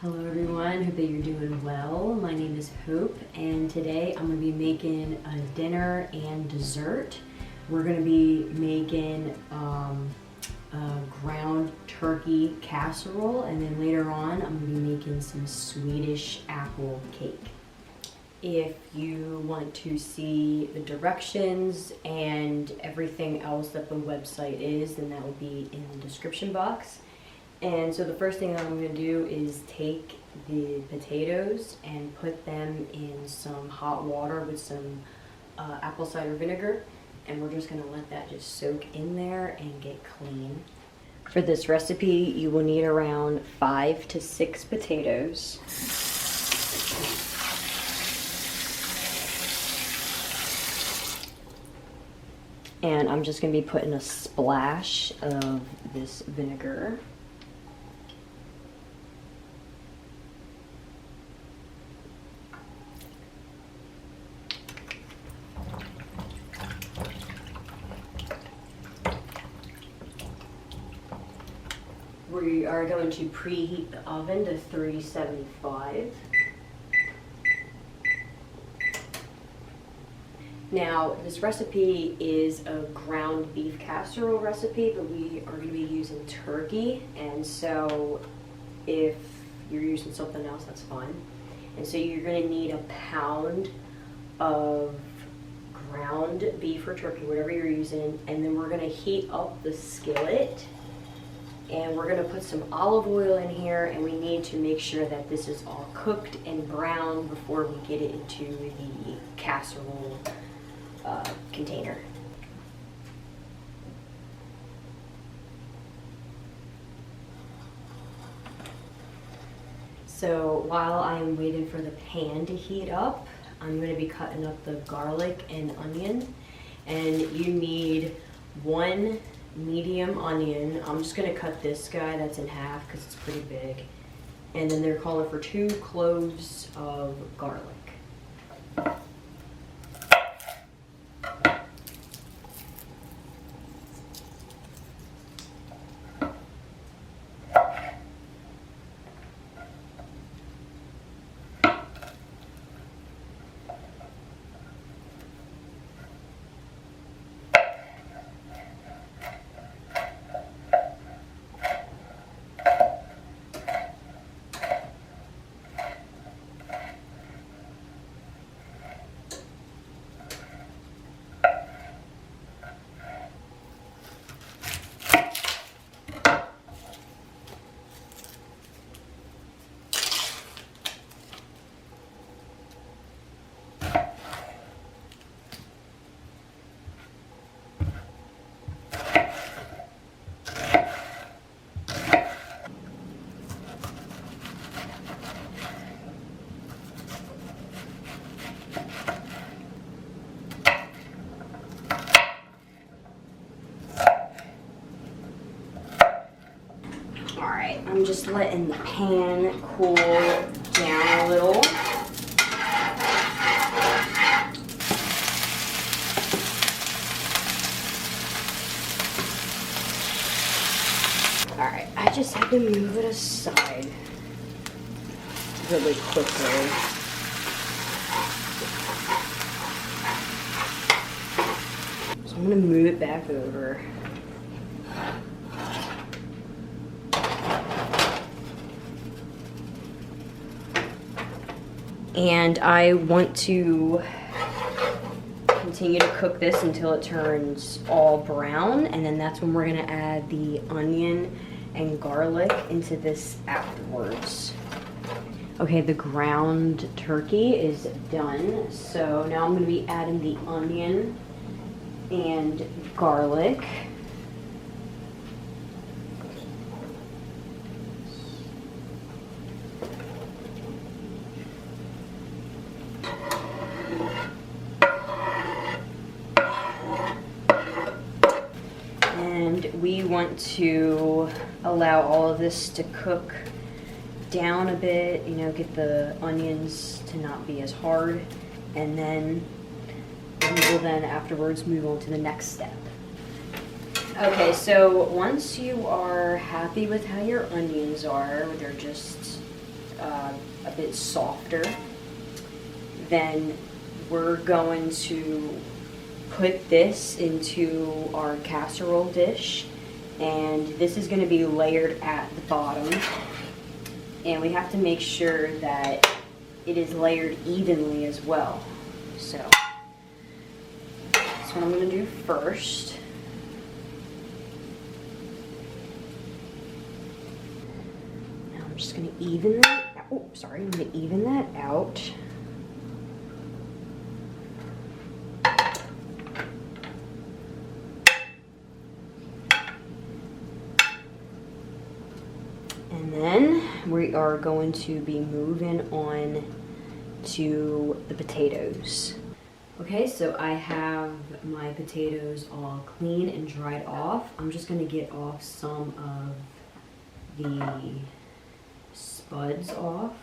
Hello everyone, hope that you're doing well. My name is Hope and today I'm going to be making a dinner and dessert. We're going to be making a ground turkey casserole, and then later on I'm going to be making some Swedish apple cake. If you want to see the directions and everything else that the website is, then that will be in the description box. And so the first thing that I'm going to do is take the potatoes and put them in some hot water with some apple cider vinegar, and we're just going to let that just soak in there and get clean. For this recipe, you will need around 5 to 6 potatoes. And I'm just going to be putting a splash of this vinegar. We are going to preheat the oven to 375. Now, this recipe is a ground beef casserole recipe, but we are going to be using turkey, and so if you're using something else, that's fine. And so you're going to need a pound of ground beef or turkey, whatever you're using, and then we're going to heat up the skillet. And we're going to put some olive oil in here, and we need to make sure that this is all cooked and brown before we get it into the casserole container. So while I'm waiting for the pan to heat up, I'm going to be cutting up the garlic and onion, and you need 1 medium onion. I'm just going to cut this guy that's in half because it's pretty big. And then they're calling for 2 cloves of garlic. Alright, I'm just letting the pan cool down a little. Alright, I just have to move it aside really quickly. So I'm going to move it back over. And I want to continue to cook this until it turns all brown, and then that's when we're going to add the onion and garlic into this afterwards. Okay, the ground turkey is done, so now I'm going to be adding the onion and garlic. We want to allow all of this to cook down a bit, you know, get the onions to not be as hard, and then we will then afterwards move on to the next step. Okay, so once you are happy with how your onions are, they're just a bit softer. Then we're going to put this into our casserole dish, and this is going to be layered at the bottom, and we have to make sure that it is layered evenly as well. So that's what I'm going to do first. Now I'm just going to even that out. Oh, sorry, I'm going to even that out. And then we are going to be moving on to the potatoes. Okay, so I have my potatoes all clean and dried off. I'm just going to get off some of the spuds off.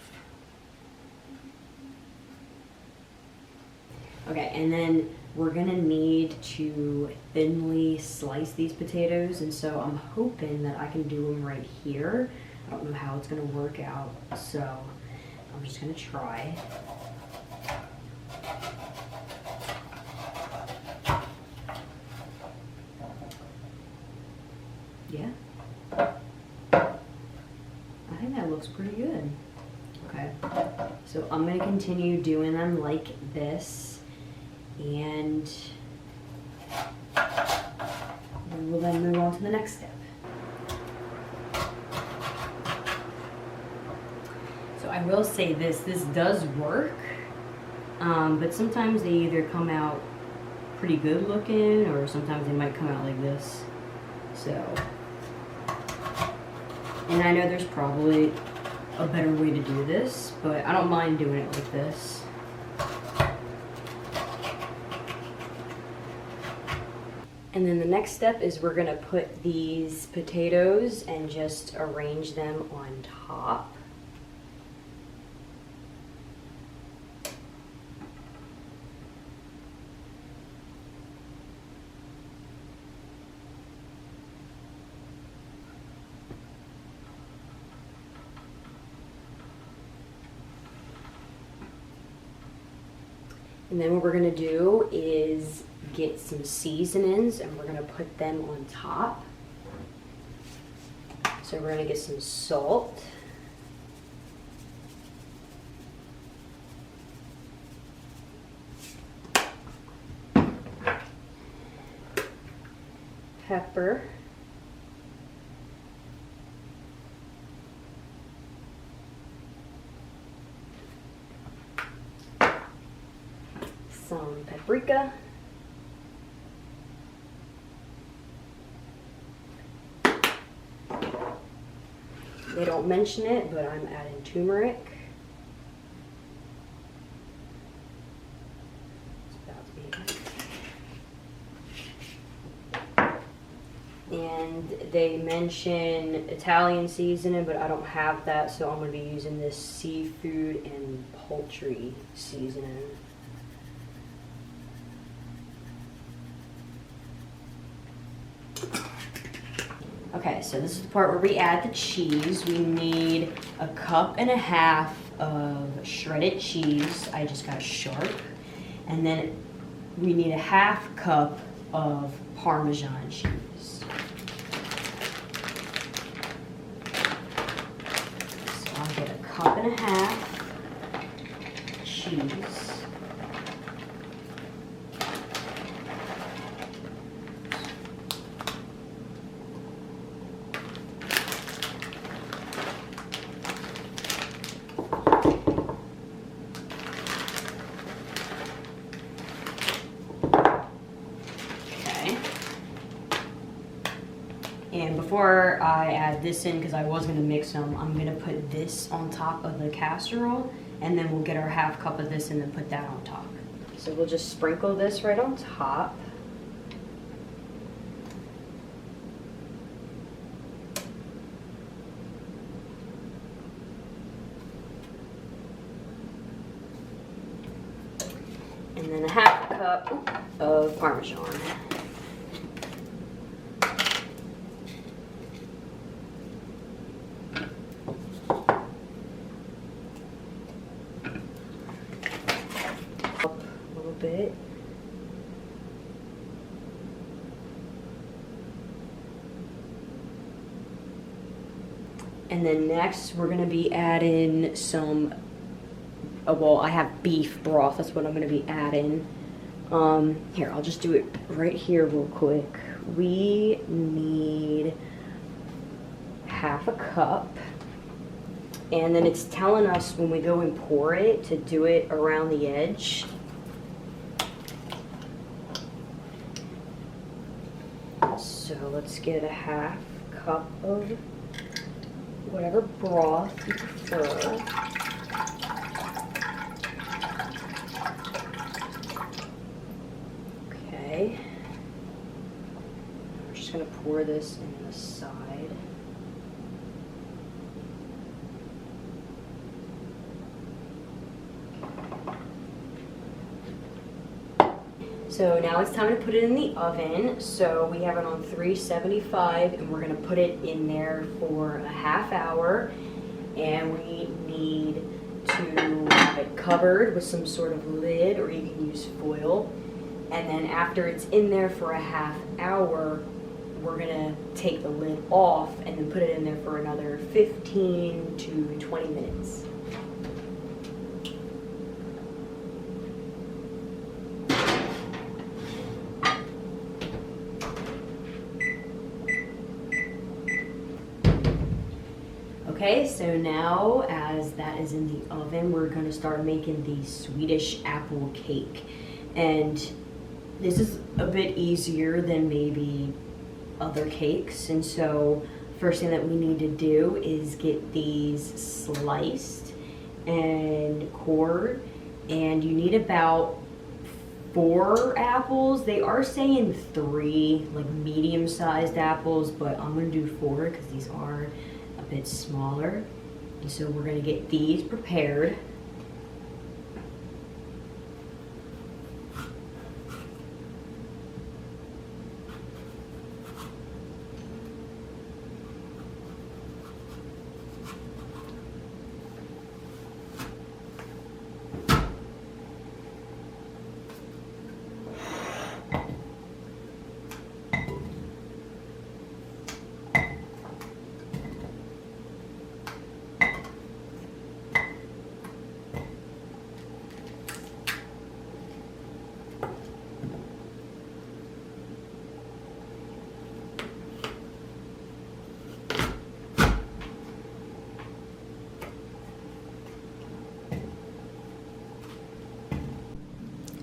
Okay, and then we're going to need to thinly slice these potatoes, and so I'm hoping that I can do them right here. I don't know how it's going to work out, so I'm just going to try. Yeah. I think that looks pretty good. Okay. So I'm going to continue doing them like this, and we'll then move on to the next step. So I will say this does work, but sometimes they either come out pretty good looking, or sometimes they might come out like this. So, and I know there's probably a better way to do this, but I don't mind doing it like this. And then the next step is we're gonna put these potatoes and just arrange them on top. And then what we're gonna do is get some seasonings, and we're gonna put them on top. So we're gonna get some salt. Pepper. Some paprika. They don't mention it, but I'm adding turmeric. It's about to be. And they mention Italian seasoning, but I don't have that, so I'm going to be using this seafood and poultry seasoning. Okay, so this is the part where we add the cheese. We need 1.5 cups of shredded cheese. I just got sharp. And then we need 1/2 cup of Parmesan cheese. So I'll get 1.5 cups cheese. And before I add this in, because I was going to mix them, I'm going to put this on top of the casserole, and then we'll get our 1/2 cup of this and then put that on top. So we'll just sprinkle this right on top. And then 1/2 cup of Parmesan. bit. And then next we're gonna be adding some, well, I have beef broth, that's what I'm gonna be adding. Here, I'll just do it right here real quick. We need half a cup. And then it's telling us when we go and pour it to do it around the edge. So let's get a half cup of whatever broth you prefer. Okay. I'm just gonna pour this in the side. So now it's time to put it in the oven. So we have it on 375 and we're gonna put it in there for a half hour. And we need to have it covered with some sort of lid, or you can use foil. And then after it's in there for a half hour, we're gonna take the lid off and then put it in there for another 15 to 20 minutes. Okay, so now as that is in the oven, we're going to start making the Swedish apple cake. And this is a bit easier than maybe other cakes. And so first thing that we need to do is get these sliced and cored. And you need about 4 apples. They are saying 3, like medium-sized apples, but I'm going to do 4 because these are a bit smaller. And so we're going to get these prepared.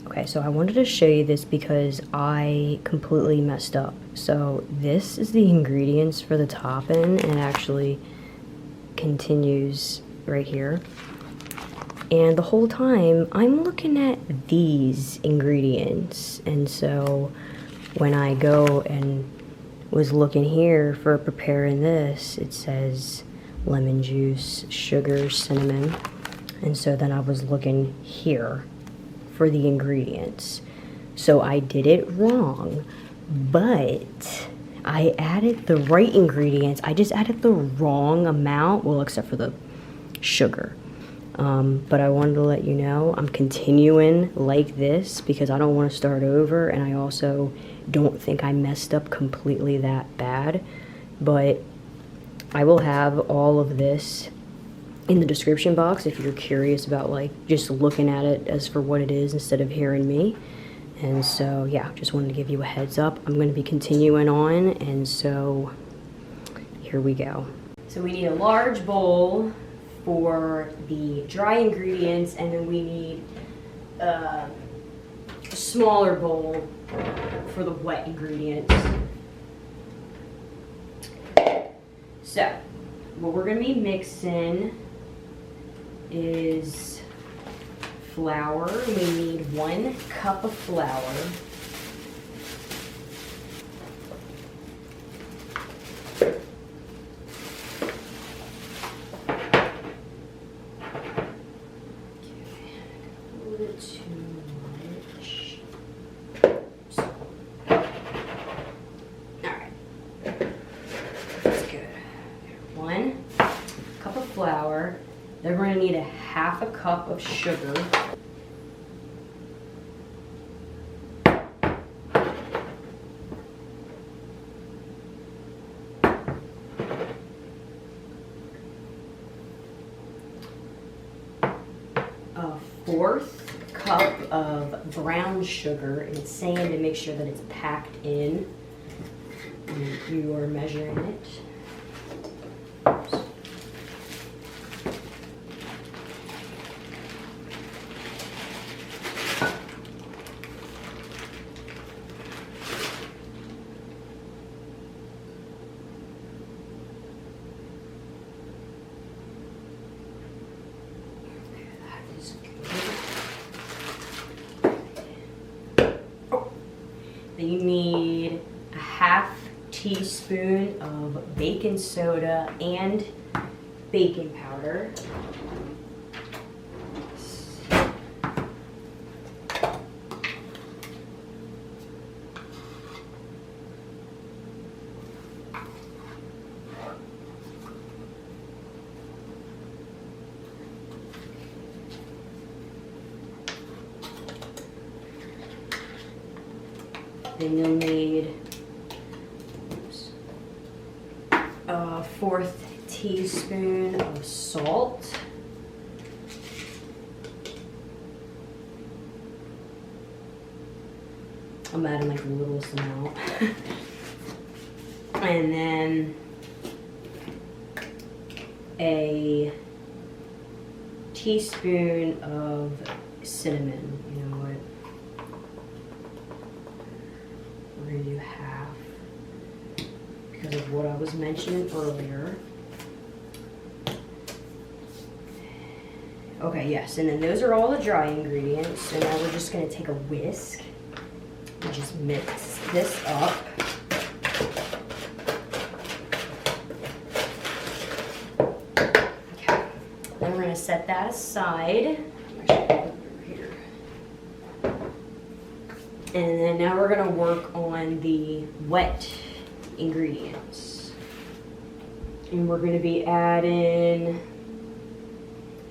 Okay, so I wanted to show you this because I completely messed up. So this is the ingredients for the topping, and it actually continues right here. And the whole time I'm looking at these ingredients, and so when I go and was looking here for preparing this, it says lemon juice, sugar, cinnamon, and so then I was looking here for the ingredients. So I did it wrong, but I added the right ingredients. I just added the wrong amount, well, except for the sugar. But I wanted to let you know I'm continuing like this because I don't want to start over, and I also don't think I messed up completely that bad. But I will have all of this in the description box if you're curious about like just looking at it as for what it is instead of hearing me. And so yeah, just wanted to give you a heads up. I'm going to be continuing on, and so here we go. So we need a large bowl for the dry ingredients, and then we need a smaller bowl for the wet ingredients. So what we're going to be mixing is flour. We need 1 cup of flour. A little bit too much. Alright. That's good. 1 cup of flour. Then we're going to need a half a cup of sugar. a 1/4 cup of brown sugar, and it's saying to make sure that it's packed in. And you are measuring it. Oops. Then you need a 1/2 teaspoon of baking soda and baking powder. Then you'll need a 1/4 teaspoon of salt. I'm adding like the littlest amount. And then a teaspoon of cinnamon. You know what? We're gonna do 1/2 because of what I was mentioning earlier. Okay, yes, and then those are all the dry ingredients. So now we're just gonna take a whisk and just mix this up. Okay, then we're gonna set that aside. And then now we're gonna work on the wet ingredients. And we're gonna be adding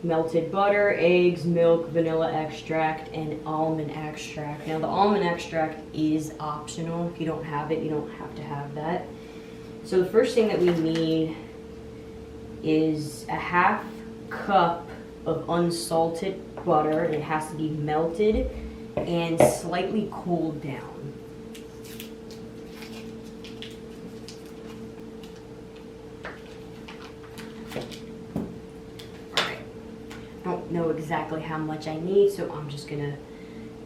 melted butter, eggs, milk, vanilla extract, and almond extract. Now the almond extract is optional. If you don't have it, you don't have to have that. So the first thing that we need is a 1/2 cup of unsalted butter, and it has to be melted and slightly cooled down. I don't know exactly how much I need, so I'm just gonna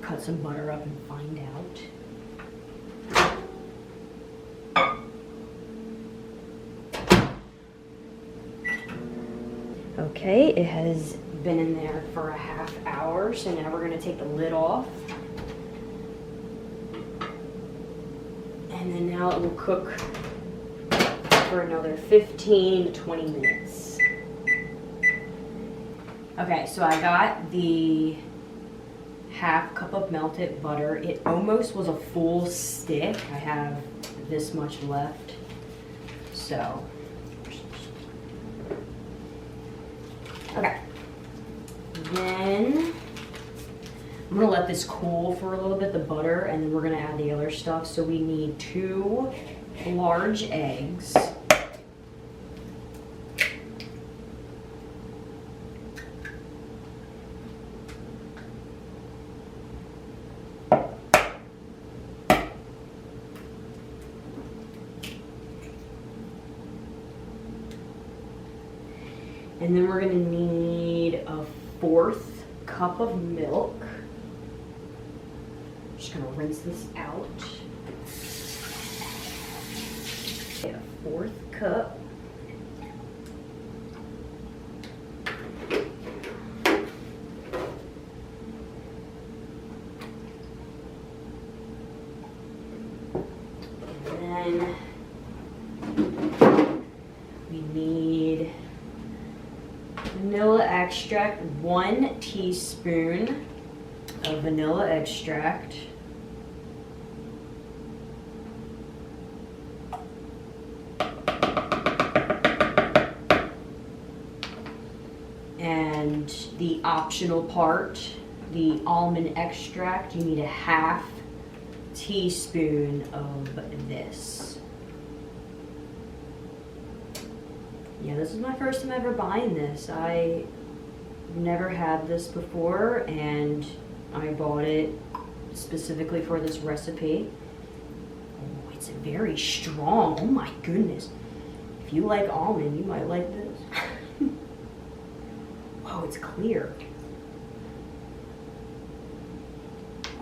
cut some butter up and find out. Okay, it has been in there for a 1/2 hour, so now we're gonna take the lid off. And then now it will cook for another 15 to 20 minutes. Okay, so I got the 1/2 cup of melted butter. It almost was a full stick. I have this much left. So, okay. Then I'm gonna let this cool for a little bit, the butter, and then we're gonna add the other stuff. So we need 2 large eggs. And then we're gonna need a 1/4 cup of milk. Just gonna rinse this out. Okay, a 1/4 cup. And then we need vanilla extract, 1 teaspoon of vanilla extract. And the optional part, the almond extract, you need a 1/2 teaspoon of this. Yeah, this is my first time ever buying this. I never had this before, and I bought it specifically for this recipe. Oh, it's very strong. Oh my goodness. If you like almond, you might like this. Oh, it's clear.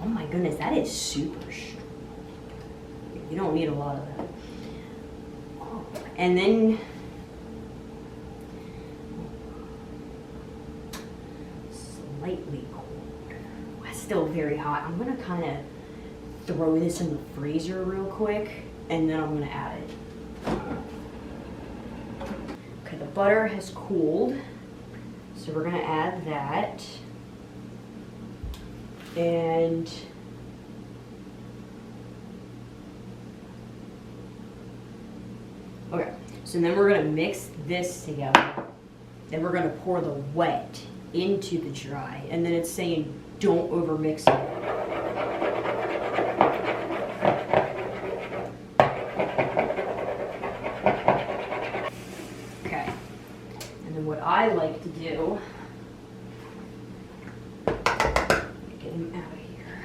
Oh my goodness, that is super strong. You don't need a lot of that. Oh, and then slightly cold. That's still very hot. I'm gonna kind of throw this in the freezer real quick, and then I'm gonna add it. Okay, the butter has cooled, so we're gonna add that. And okay, so then we're gonna mix this together. Then we're gonna pour the wet into the dry, and then it's saying don't over mix it. Okay, and then what I like to do, get him out of here.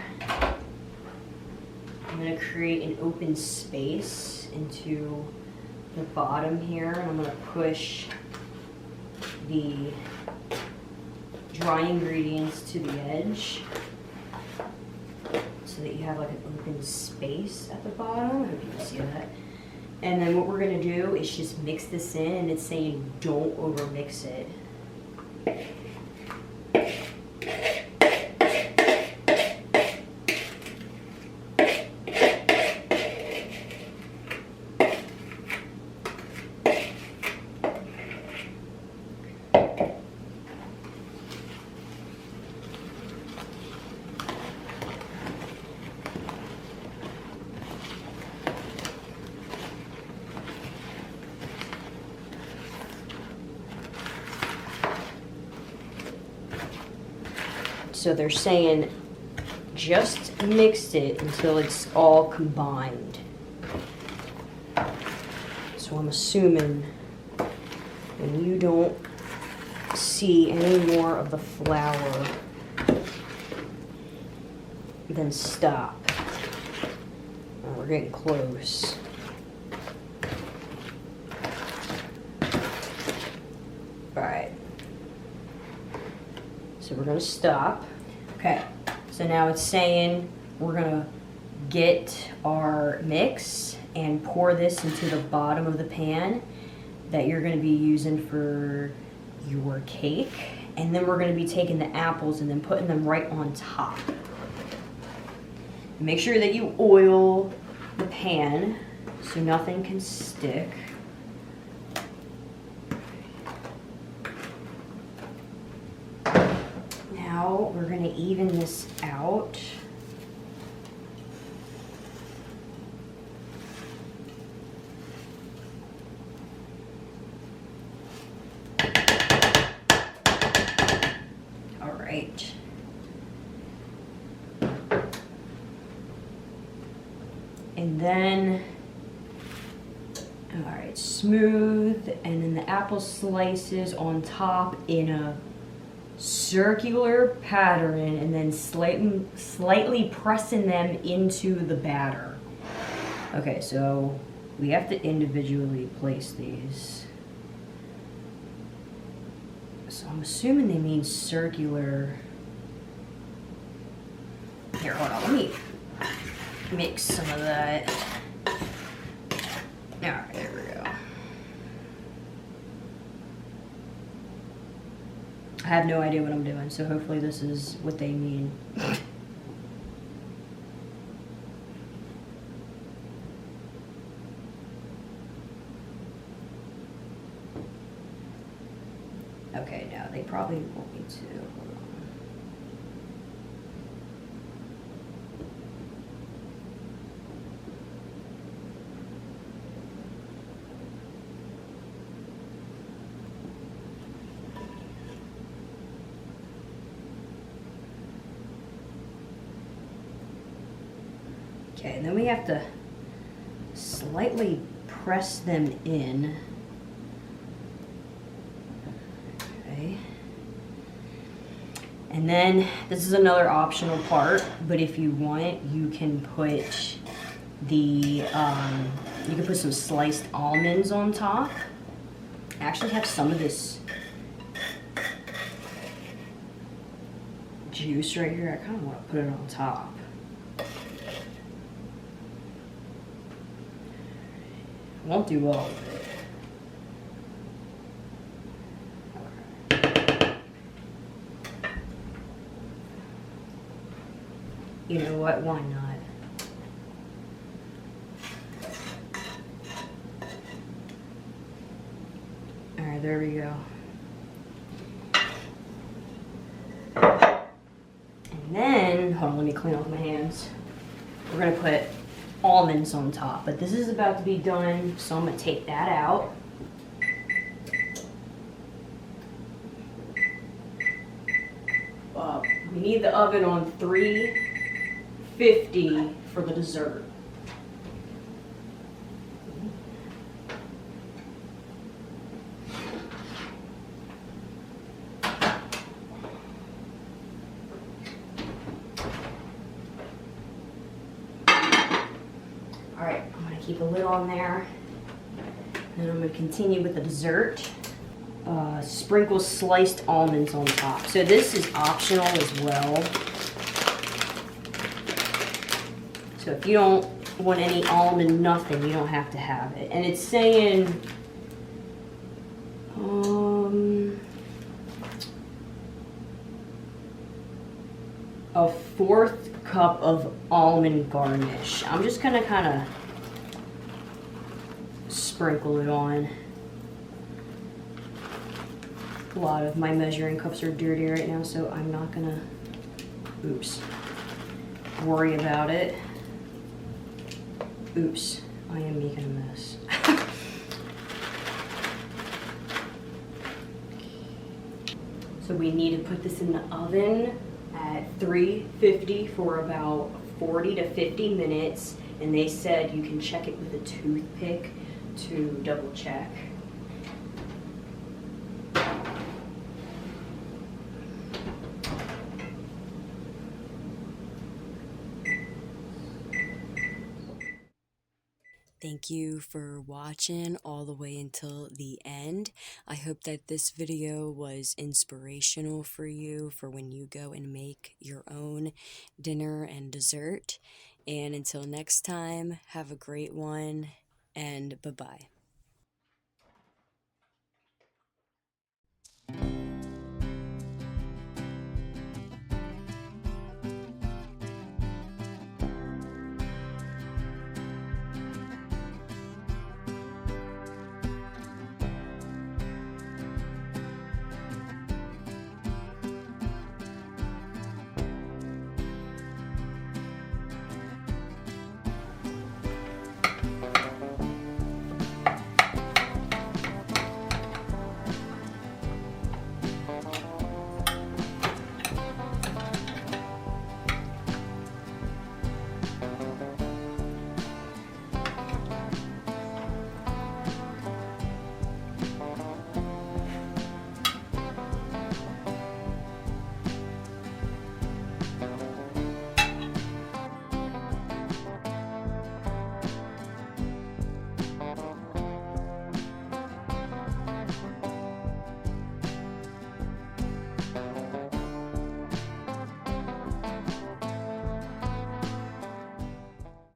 I'm gonna create an open space into the bottom here, and I'm gonna push the dry ingredients to the edge so that you have like an open space at the bottom. I hope you can see that. And then what we're gonna do is just mix this in, and it's saying don't over mix it. So they're saying just mix it until it's all combined. So I'm assuming when you don't see any more of the flour, then stop. Oh, we're getting close. All right. So we're gonna stop. Okay, so now it's saying we're gonna get our mix and pour this into the bottom of the pan that you're gonna be using for your cake. And then we're gonna be taking the apples and then putting them right on top. Make sure that you oil the pan so nothing can stick. Now we're going to even this out. All right. And then, all right, smooth, and then the apple slices on top in a circular pattern, and then slightly pressing them into the batter. Okay, so we have to individually place these. So I'm assuming they mean circular. Here, hold on, let me mix some of that. All right, there we go. I have no idea what I'm doing, so hopefully this is what they mean. Okay, now they probably want me to. Hold on. Okay, and then we have to slightly press them in. Okay. And then this is another optional part, but if you want, you can put the you can put some sliced almonds on top. I actually have some of this juice right here. I kind of want to put it on top. I won't do all of it. You know what? Why not? All right, there we go. And then, hold on, let me clean off my hands. We're gonna put almonds on top, but this is about to be done, so I'm gonna take that out. We need the oven on 350 for the dessert. All right, I'm gonna keep a lid on there. And I'm gonna continue with the dessert. Sprinkle sliced almonds on top. So this is optional as well. So if you don't want any almond nothing, you don't have to have it. And it's saying a 1/4 cup of almond garnish. I'm just gonna kind of sprinkle it on. A lot of my measuring cups are dirty right now, so I'm not gonna, worry about it. Oops, I am making a mess. So we need to put this in the oven at 350 for about 40 to 50 minutes, and they said you can check it with a toothpick to double check. Thank you for watching all the way until the end. I hope that this video was inspirational for you for when you go and make your own dinner and dessert. And until next time, have a great one and bye-bye.